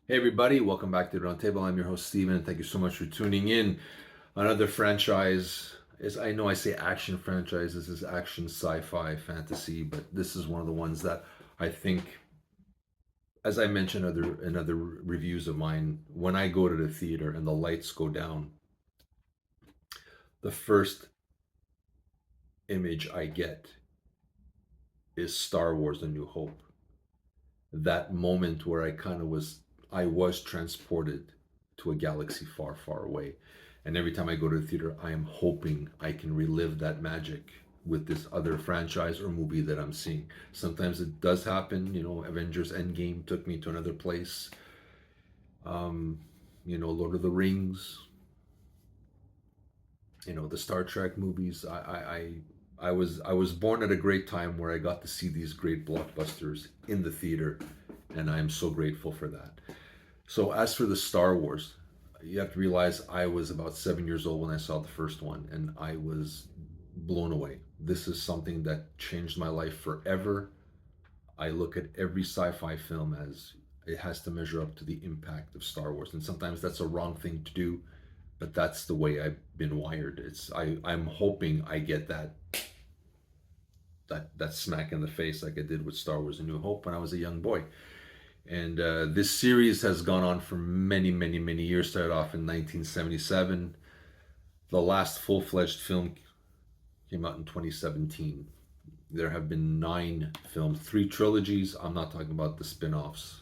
Hey everybody, welcome back to the Roundtable. I'm your host Steven. Thank you so much for tuning in. Another franchise is I know I say action franchise. This is action, sci-fi, fantasy, but this is one of the ones that I think, as I mentioned in other reviews of mine, when I go to the theater and the lights go down, the first image I get is Star Wars: A New Hope. That moment where I was transported to a galaxy far, far away. And every time I go to the theater, I am hoping I can relive that magic with this other franchise or movie that I'm seeing. Sometimes it does happen. Avengers Endgame took me to another place. Um, Lord of the Rings, the Star Trek movies. I was born at a great time where I got to see these great blockbusters in the theater, and I am so grateful for that. So as for the Star Wars, you have to realize I was about 7 years old when I saw the first one, and I was blown away. This is something that changed my life forever. I look at every sci-fi film as it has to measure up to the impact of Star Wars, and sometimes that's a wrong thing to do, but that's the way I've been wired. I'm hoping I get that smack in the face like I did with Star Wars: A New Hope when I was a young boy. And this series has gone on for many, many, many years. Started off in 1977. The last full fledged film came out in 2017. There have been 9 films, 3 trilogies. I'm not talking about the spin offs,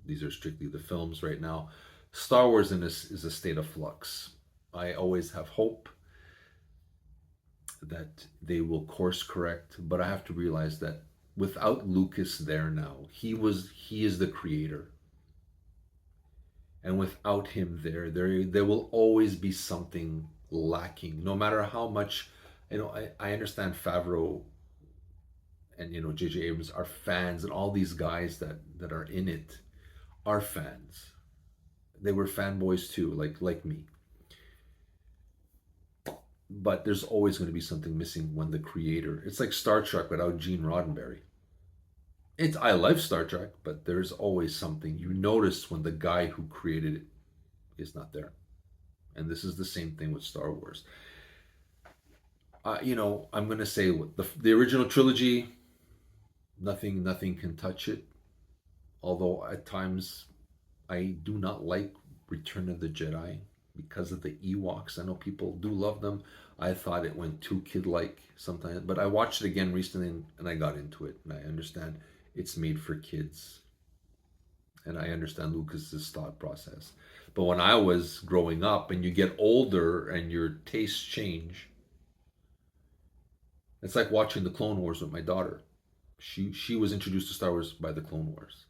these are strictly the films right now. Star Wars in this is a state of flux. I always have hope that they will course correct, but I have to realize that without Lucas there now, he is the creator, and without him there will always be something lacking. No matter how much, I understand Favreau and J.J. Abrams are fans, and all these guys that are in it are fans. They were fanboys too, like me. But there's always going to be something missing when the creator. It's like Star Trek without Gene Roddenberry. I love Star Trek, but there's always something you notice when the guy who created it is not there. And this is the same thing with Star Wars. I'm gonna say the original trilogy, nothing can touch it. Although at times I do not like Return of the Jedi because of the Ewoks. I know people do love them. I thought it went too kid-like sometimes, but I watched it again recently and I got into it, and I understand it's made for kids, and I understand Lucas's thought process. But when I was growing up, and you get older and your tastes change, it's like watching the Clone Wars with my daughter. She was introduced to Star Wars by the Clone Wars.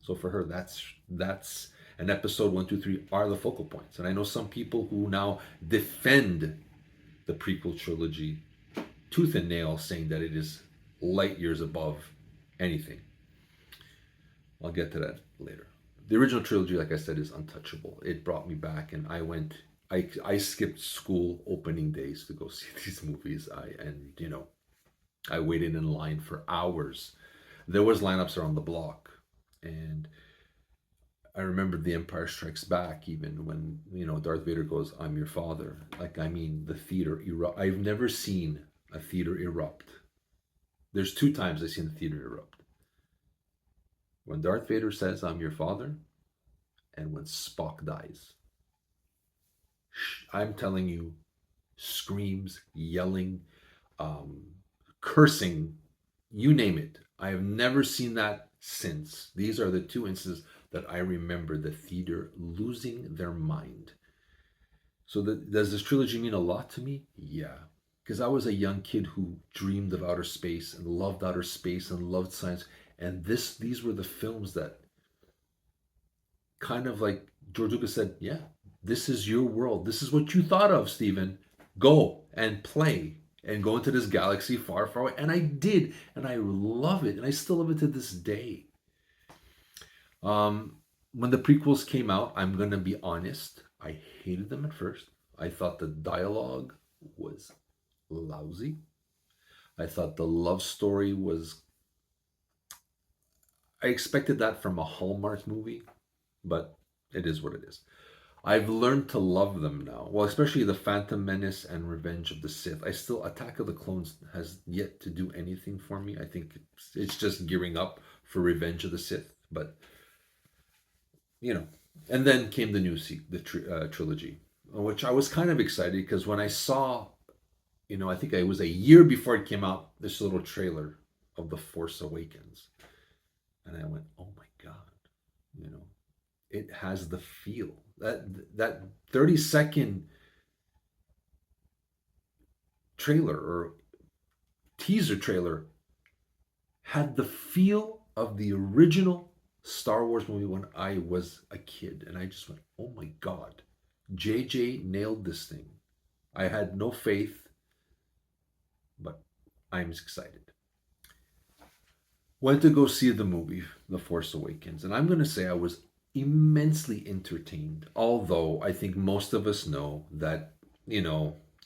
So for her, that's an episode 1, 2, 3 are the focal points. And I know some people who now defend the prequel trilogy tooth and nail, saying that it is light years above anything. I'll get to that later. The original trilogy, like I said, is untouchable. It brought me back, and I skipped school opening days to go see these movies. I waited in line for hours. There was lineups around the block, and I remember The Empire Strikes Back, even when Darth Vader goes, "I'm your father." Like, I mean, the theater erupt. I've never seen a theater erupt. There's 2 times I've seen the theater erupt: when Darth Vader says, "I'm your father," and when Spock dies. I'm telling you, screams, yelling, um, cursing, you name it. I have never seen that since. These are the 2 instances that I remember the theater losing their mind. So does this trilogy mean a lot to me? Yeah. Because I was a young kid who dreamed of outer space and loved outer space and loved science. And these were the films that kind of, like George Lucas said, yeah, this is your world. This is what you thought of, Stephen. Go and play and go into this galaxy far, far away. And I did. And I love it. And I still love it to this day. When the prequels came out, I'm going to be honest, I hated them at first. I thought the dialogue was lousy. I thought the love story was. I expected that from a Hallmark movie. but it is what it is. I've learned to love them now. Well, especially the Phantom Menace and Revenge of the Sith. I still Attack of the Clones has yet to do anything for me. I think it's just gearing up for Revenge of the Sith. But you know, and then came the new trilogy, which I was kind of excited because when I saw, I think it was a year before it came out, this little trailer of The Force Awakens, and I went, oh my god, you know, it has the feel that 30-second trailer or teaser trailer had the feel of the original Star Wars movie when I was a kid. And I just went, oh my God, JJ nailed this thing. I had no faith, but I'm excited. Went to go see the movie, The Force Awakens. And I'm going to say I was immensely entertained. Although I think most of us know that,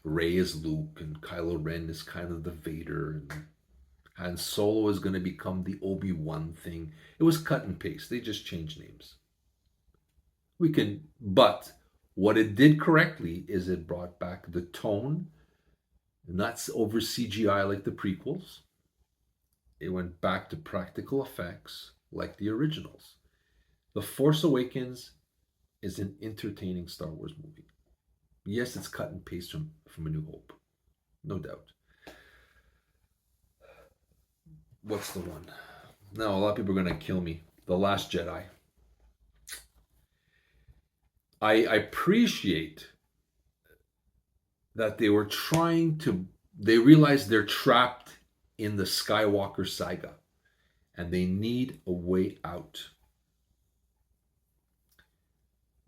Rey is Luke and Kylo Ren is kind of the Vader, and Solo is going to become the Obi-Wan thing. It was cut and paste. They just changed names. But what it did correctly is it brought back the tone, not over CGI like the prequels. It went back to practical effects like the originals. The Force Awakens is an entertaining Star Wars movie. Yes, it's cut and paste from A New Hope. No doubt. What's the one? Now, a lot of people are going to kill me. The Last Jedi. I appreciate that they realize they're trapped in the Skywalker saga and they need a way out.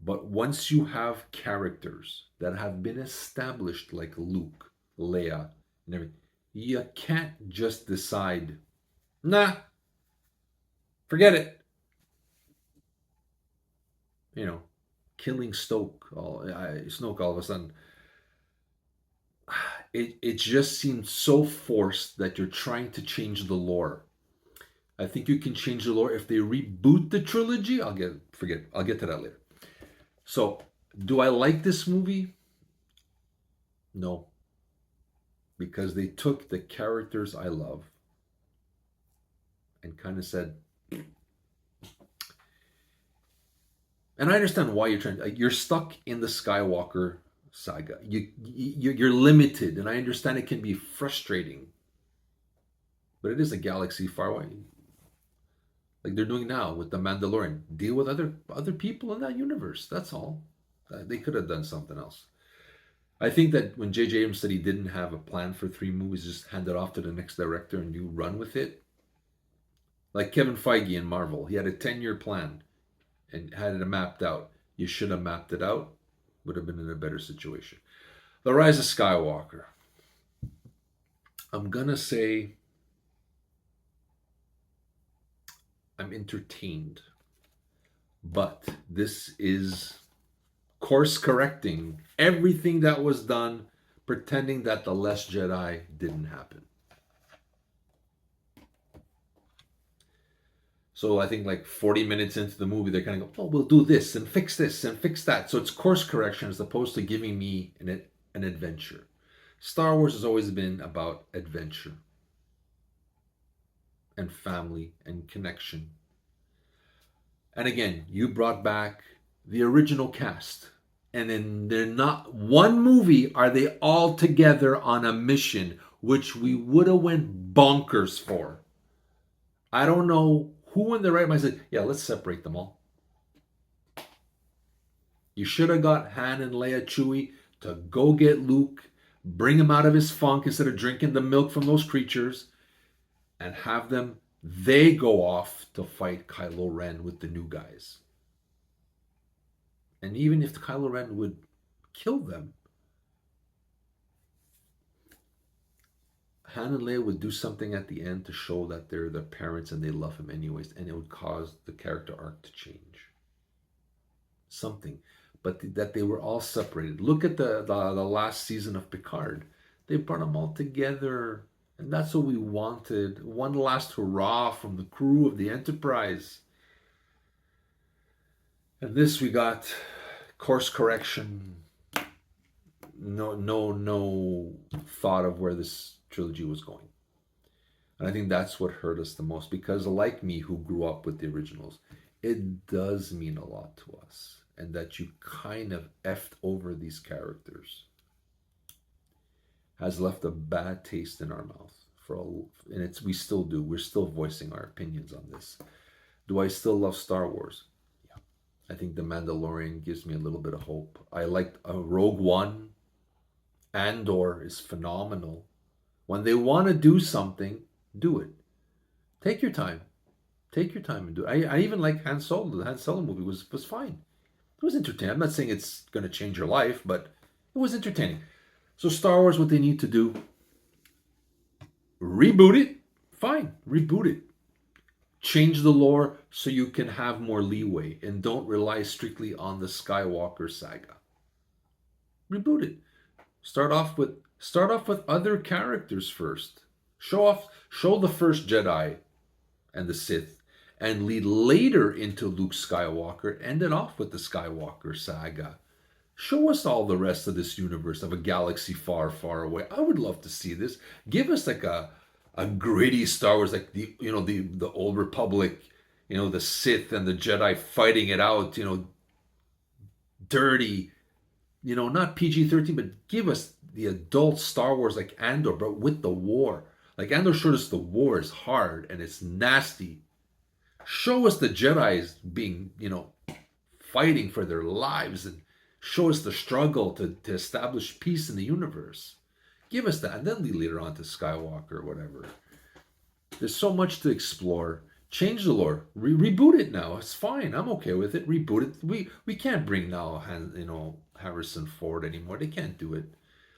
But once you have characters that have been established like Luke, Leia, and everything, you can't just decide, nah, forget it. Killing Snoke all of a sudden. It just seems so forced that you're trying to change the lore. I think you can change the lore if they reboot the trilogy. I'll get to that later. So, do I like this movie? No. Because they took the characters I love and kind of said, and I understand why you're stuck in the Skywalker saga. You're limited, and I understand it can be frustrating. But it is a galaxy far away. Like they're doing now with The Mandalorian. Deal with other people in that universe. That's all. They could have done something else. I think that when J.J. Abrams said he didn't have a plan for 3 movies, just hand it off to the next director and you run with it. Like Kevin Feige in Marvel. He had a 10-year plan and had it mapped out. You should have mapped it out. Would have been in a better situation. The Rise of Skywalker. I'm going to say I'm entertained. But this is course correcting everything that was done, pretending that The Last Jedi didn't happen. So I think like 40 minutes into the movie, they're kind of go, oh, we'll do this and fix that. So it's course correction as opposed to giving me an adventure. Star Wars has always been about adventure and family and connection. And again, you brought back the original cast. And in they're not one movie are they all together on a mission, which we would have went bonkers for. I don't know who in the right mind said, yeah, let's separate them all. You should have got Han and Leia Chewie to go get Luke, bring him out of his funk instead of drinking the milk from those creatures, and have they go off to fight Kylo Ren with the new guys. And even if Kylo Ren would kill them, Han and Leia would do something at the end to show that they're their parents and they love him anyways, and it would cause the character arc to change. Something. But that they were all separated. Look at the last season of Picard. They brought them all together. And that's what we wanted. One last hurrah from the crew of the Enterprise. And this we got course correction. No thought of where this trilogy was going. And I think that's what hurt us the most, because like me, who grew up with the originals, it does mean a lot to us. And that you kind of effed over these characters has left a bad taste in our mouth for all, and it's we still do. We're still voicing our opinions on this. Do I still love Star Wars? Yeah. I think The Mandalorian gives me a little bit of hope. I liked Rogue One. Andor is phenomenal. When they want to do something, do it. Take your time. Take your time and do it. I even like Han Solo. The Han Solo movie was fine. It was entertaining. I'm not saying it's going to change your life, but it was entertaining. So Star Wars, what they need to do, reboot it. Fine, reboot it. Change the lore so you can have more leeway and don't rely strictly on the Skywalker saga. Reboot it. Start off with other characters first. Show the first Jedi and the Sith, and lead later into Luke Skywalker. End it off with the Skywalker saga. Show us all the rest of this universe of a galaxy far, far away. I would love to see this. Give us like a gritty Star Wars, like the old Republic, the Sith and the Jedi fighting it out, dirty, not PG-13, but give us the adult Star Wars like Andor, but with the war. Like Andor showed us the war is hard and it's nasty. Show us the Jedi's being, fighting for their lives, and show us the struggle to establish peace in the universe. Give us that, and then lead later on to Skywalker or whatever. There's so much to explore. Change the lore. Reboot it now. It's fine. I'm okay with it. Reboot it. We can't bring now, Harrison Ford anymore. They can't do it.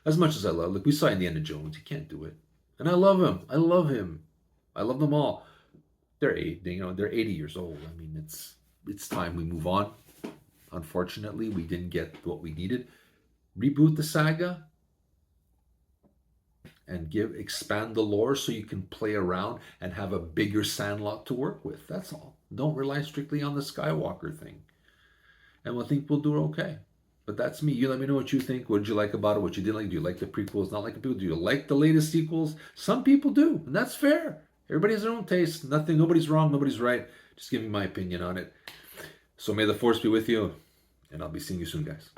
As much as I love, like we saw Indiana Jones, he can't do it. And I love him. I love him. I love them all. They're 80 years old. I mean, it's time we move on. Unfortunately, we didn't get what we needed. Reboot the saga and expand the lore so you can play around and have a bigger sandlot to work with. That's all. Don't rely strictly on the Skywalker thing. And I think we'll do okay. But that's me. You let me know what you think. What did you like about it? What you didn't like? Do you like the prequels? Not like the people? Do you like the latest sequels? Some people do, and that's fair. Everybody has their own taste. Nobody's wrong. Nobody's right. Just giving my opinion on it. So may the force be with you, and I'll be seeing you soon, guys.